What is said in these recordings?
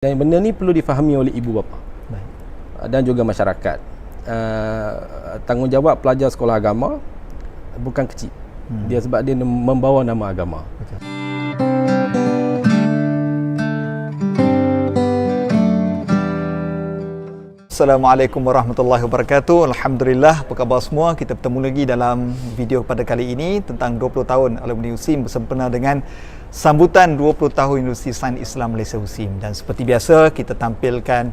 Dan benda ni perlu difahami oleh ibu bapa. Baik. Dan juga masyarakat. Tanggungjawab pelajar sekolah agama bukan kecil. Dia sebab dia membawa nama agama. Betul. Assalamualaikum warahmatullahi wabarakatuh. Alhamdulillah, apa khabar semua? Kita bertemu lagi dalam video pada kali ini tentang 20 tahun Alumni USIM bersempena dengan sambutan 20 tahun Universiti Sains Islam Malaysia USIM. Dan seperti biasa, kita tampilkan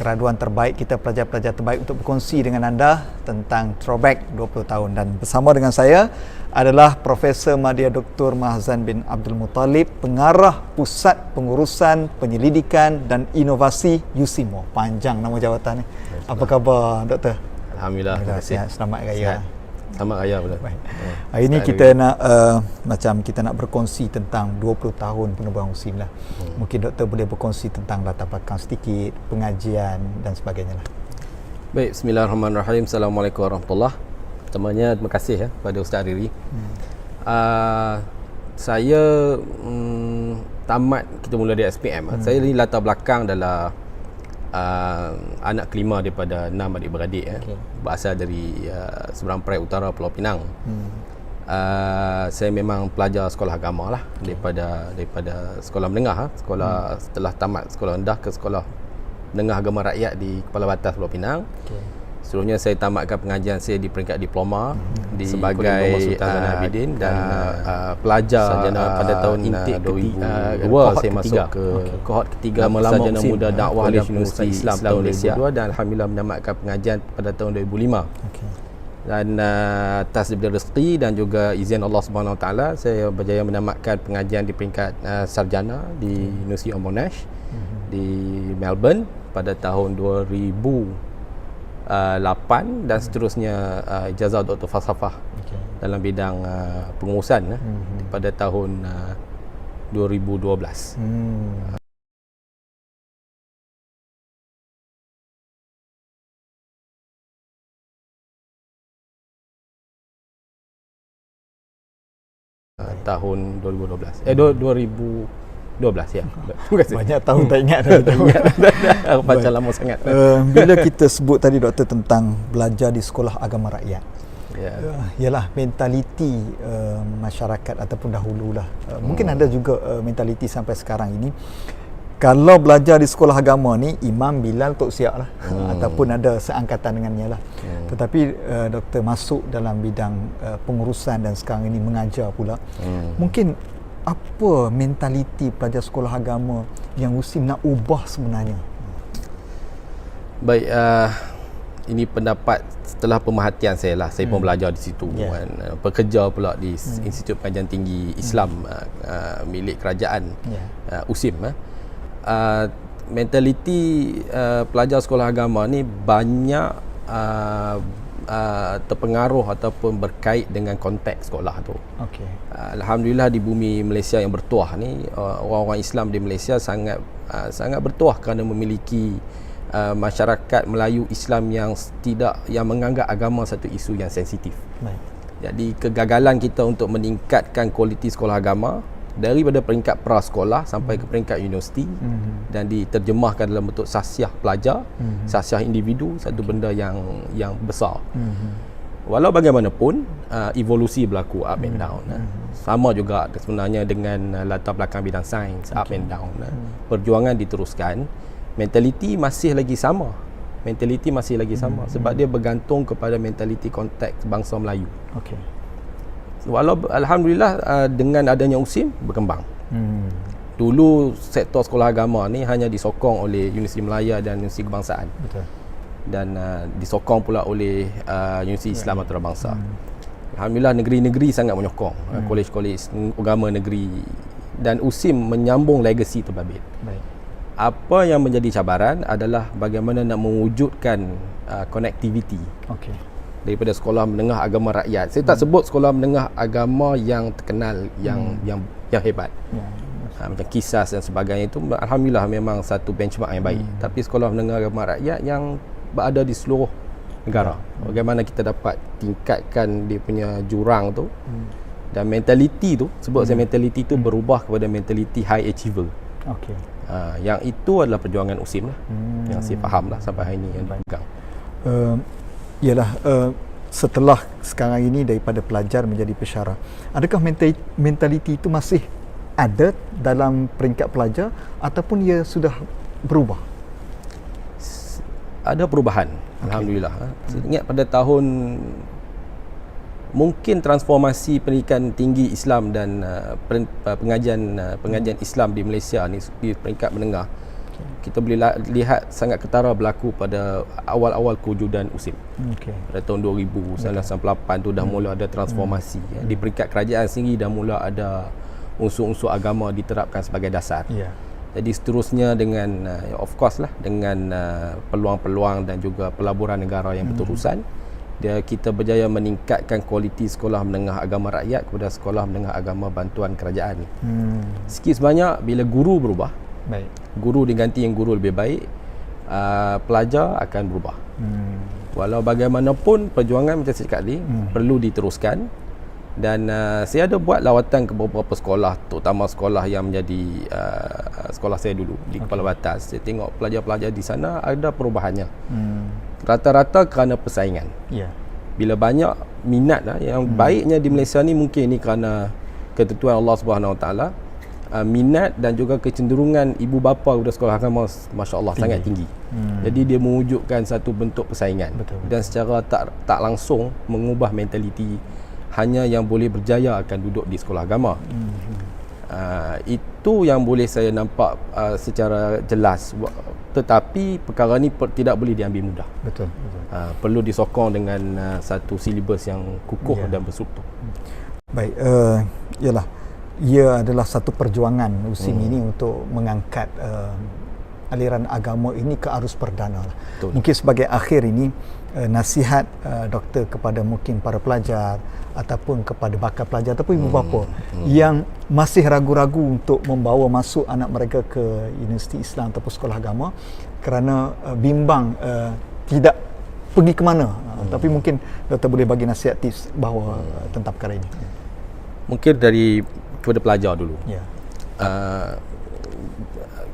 keraduan terbaik kita, pelajar-pelajar terbaik untuk berkongsi dengan anda tentang throwback 20 tahun. Dan bersama dengan saya adalah Profesor Madya Dr. Mahzan bin Abdul Muttalib, Pengarah Pusat Pengurusan Penyelidikan dan Inovasi USIM. Panjang nama jawatan ni. Apa khabar, Doktor? Alhamdulillah, terima kasih. Selamat Raya. Selamat Raya pula. Hari ini kita nak kita nak berkongsi tentang 20 tahun penubuhan USIM lah. Mungkin Doktor boleh berkongsi tentang latar belakang sedikit, pengajian dan sebagainya lah. Baik, bismillahirrahmanirrahim. Assalamualaikum warahmatullahi. Pertamanya terima kasih kepada Ustaz Riri. Saya tamat, kita mula dari SPM. Saya ni latar belakang adalah anak kelima daripada 6 adik-beradik. Berasal dari Seberang Perai Utara, Pulau Pinang. Saya memang pelajar sekolah agama lah, daripada sekolah menengah, setelah tamat sekolah rendah ke sekolah menengah agama rakyat di Kepala Batas Pulau Pinang. Seluruhnya saya tamatkan pengajian saya di peringkat diploma sebagai Sultan Abidin dan pelajar pada tahun intake 2002 saya masuk ke kohort ketiga Sarjana Muda Dakwah Universiti Islam tahun 2002 dan alhamdulillah menamatkan pengajian pada tahun 2005. Dan atas daripada rezeki dan juga izin Allah Subhanahu Wa Taala, saya berjaya menamatkan pengajian di peringkat sarjana di University of Monash di Melbourne pada tahun 2008 dan seterusnya ijazah Doktor Falsafah dalam bidang pengurusan pada tahun 2012. Tahun 2012. 2012 ya. Terima kasih. Banyak tahun tak ingat. Baca lama sangat. Bila kita sebut tadi Doktor tentang belajar di sekolah agama rakyat, ialah mentaliti masyarakat ataupun dahululah. Mungkin ada juga mentaliti sampai sekarang ini. Kalau belajar di sekolah agama ni, Imam Bilal Tok Siak lah, ataupun ada seangkatan dengannya lah. Tetapi Doktor masuk dalam bidang pengurusan dan sekarang ini mengajar pula. Mungkin apa mentaliti pelajar sekolah agama yang USIM nak ubah sebenarnya? Baik, ini pendapat setelah pemerhatian saya lah. Saya pun belajar di situ kan. Bekerja pula di Institut Pengajian Tinggi Islam milik kerajaan USIM. Mentaliti pelajar sekolah agama ni banyak terpengaruh ataupun berkait dengan konteks sekolah tu. Alhamdulillah di bumi Malaysia yang bertuah ni, orang-orang Islam di Malaysia sangat bertuah kerana memiliki masyarakat Melayu Islam yang menganggap agama satu isu yang sensitif. Jadi kegagalan kita untuk meningkatkan kualiti sekolah agama daripada peringkat prasekolah sampai ke peringkat universiti dan diterjemahkan dalam bentuk sasiah pelajar, sasiah individu, satu benda yang besar. Walau bagaimanapun evolusi berlaku up and down. Sama juga sebenarnya dengan latar belakang bidang sains, up and down. Perjuangan diteruskan, mentaliti masih lagi sama. Sebab dia bergantung kepada mentaliti konteks bangsa Melayu. Walau alhamdulillah dengan adanya USIM berkembang. Dulu sektor sekolah agama ni hanya disokong oleh Universiti Melaya dan Universiti Kebangsaan. Dan disokong pula oleh Universiti Islam Antarabangsa. Alhamdulillah negeri-negeri sangat menyokong kolej-kolej agama negeri, dan USIM menyambung legasi terbabit. Apa yang menjadi cabaran adalah bagaimana nak mewujudkan connectivity daripada sekolah menengah agama rakyat. Saya tak sebut sekolah menengah agama yang terkenal, yang hebat. Macam Kisas dan sebagainya itu alhamdulillah memang satu benchmark yang baik. Tapi sekolah menengah agama rakyat yang berada di seluruh negara, bagaimana kita dapat tingkatkan dia punya jurang tu, dan mentaliti tu, sebab saya mentaliti tu berubah kepada mentaliti high achiever. Yang itu adalah perjuangan USIM lah, yang saya faham lah sampai hari ini yang dipegang. Setelah sekarang ini daripada pelajar menjadi pensyarah, adakah mentaliti itu masih ada dalam peringkat pelajar ataupun ia sudah berubah? Ada perubahan, alhamdulillah. Saya ingat pada tahun mungkin transformasi pendidikan tinggi Islam dan pengajian Islam di Malaysia ni di peringkat menengah, kita boleh lihat sangat ketara berlaku pada awal-awal kewujudan USIM. Pada tahun 2000, 1998 tu dah mula ada transformasi. Di peringkat kerajaan sendiri dah mula ada unsur-unsur agama diterapkan sebagai dasar. Jadi seterusnya dengan of course lah, dengan peluang-peluang dan juga pelaburan negara yang berterusan, kita berjaya meningkatkan kualiti sekolah menengah agama rakyat kepada sekolah menengah agama bantuan kerajaan. Sikit sebanyak bila guru berubah, guru diganti yang guru lebih baik, pelajar akan berubah. Walau bagaimanapun perjuangan macam saya cakap tadi perlu diteruskan. Dan saya ada buat lawatan ke beberapa sekolah, terutama sekolah yang menjadi sekolah saya dulu di Kepala Batas. Saya tengok pelajar-pelajar di sana ada perubahannya. Rata-rata kerana persaingan. Bila banyak minat lah, yang baiknya di Malaysia ni mungkin ni kerana ketentuan Allah Subhanahu Wa Taala, minat dan juga kecenderungan ibu bapa kepada sekolah agama masya-Allah sangat tinggi. Jadi dia mewujudkan satu bentuk persaingan. Dan secara tak langsung mengubah mentaliti hanya yang boleh berjaya akan duduk di sekolah agama. Itu yang boleh saya nampak secara jelas. Tetapi perkara ni tidak boleh diambil mudah. Perlu disokong dengan satu silibus yang kukuh dan berstruktur. Baik, ia adalah satu perjuangan USIM ini untuk mengangkat aliran agama ini ke arus perdana lah. Mungkin sebagai akhir ini, nasihat doktor kepada mungkin para pelajar ataupun kepada bakal pelajar ataupun ibu bapa yang masih ragu-ragu untuk membawa masuk anak mereka ke universiti Islam ataupun sekolah agama kerana bimbang tidak pergi ke mana. Tapi mungkin doktor boleh bagi nasihat tips bahawa tentang perkara ini. Mungkin dari kepada pelajar dulu.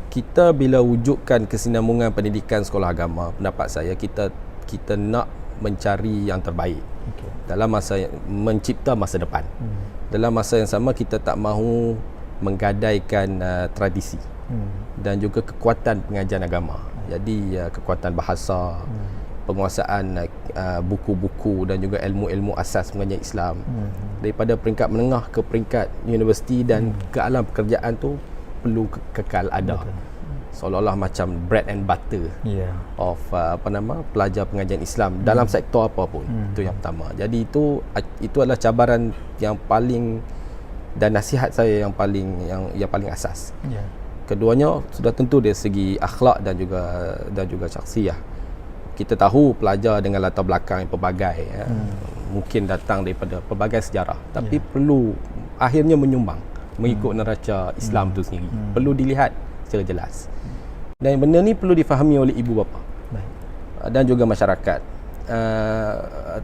Kita bila wujudkan kesinambungan pendidikan sekolah agama, pendapat saya kita nak mencari yang terbaik dalam masa mencipta masa depan. Dalam masa yang sama kita tak mahu menggadaikan tradisi dan juga kekuatan pengajian agama. Jadi kekuatan bahasa, penguasaan buku-buku dan juga ilmu-ilmu asas pengajian Islam daripada peringkat menengah ke peringkat universiti dan ke alam pekerjaan tu perlu kekal ada. Seolah-olah macam bread and butter of pelajar pengajian Islam dalam sektor apapun. Itu yang pertama. Jadi itu adalah cabaran yang paling dan nasihat saya yang paling asas. Keduanya sudah tentu dari segi akhlak dan juga syakhsiyah. Kita tahu pelajar dengan latar belakang yang pelbagai, mungkin datang daripada pelbagai sejarah, tapi perlu akhirnya menyumbang mengikut neraca Islam itu sendiri. Perlu dilihat secara jelas. Dan benda ni perlu difahami oleh ibu bapa dan juga masyarakat.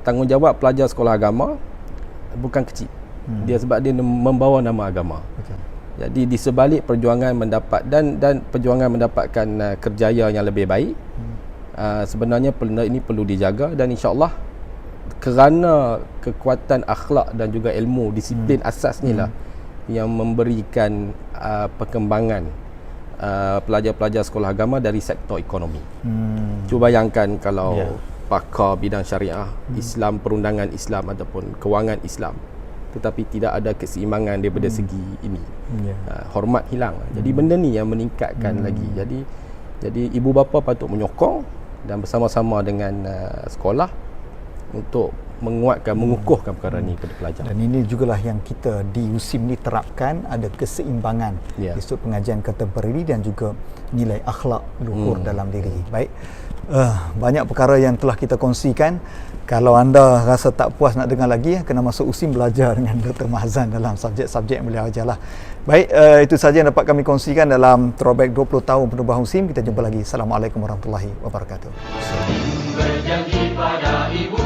Tanggungjawab pelajar sekolah agama bukan kecil. Sebab dia membawa nama agama. Jadi di sebalik perjuangan perjuangan mendapatkan kerjaya yang lebih baik, sebenarnya ini perlu dijaga dan insya-Allah kerana kekuatan akhlak dan juga ilmu disiplin asas ni lah yang memberikan perkembangan pelajar-pelajar sekolah agama dari sektor ekonomi. Cuba bayangkan kalau pakar bidang syariah, Islam, perundangan Islam ataupun kewangan Islam, tetapi tidak ada keseimbangan daripada segi ini, hormat hilang. Jadi benda ni yang meningkatkan lagi. Jadi ibu bapa patut menyokong dan bersama-sama dengan sekolah untuk mengukuhkan perkara ni kepada pelajar. Dan ini jugalah yang kita di USIM ni terapkan, ada keseimbangan isu pengajian contemporary dan juga nilai akhlak luhur dalam diri. Baik, banyak perkara yang telah kita kongsikan. Kalau anda rasa tak puas nak dengar lagi, kena masuk USIM belajar dengan Dr. Mahzan dalam subjek-subjek yang beliau ajarlah. Baik, itu saja yang dapat kami kongsikan dalam Throwback 20 tahun penubuhan USIM. Kita jumpa lagi. Assalamualaikum warahmatullahi wabarakatuh. Berjanji pada ibu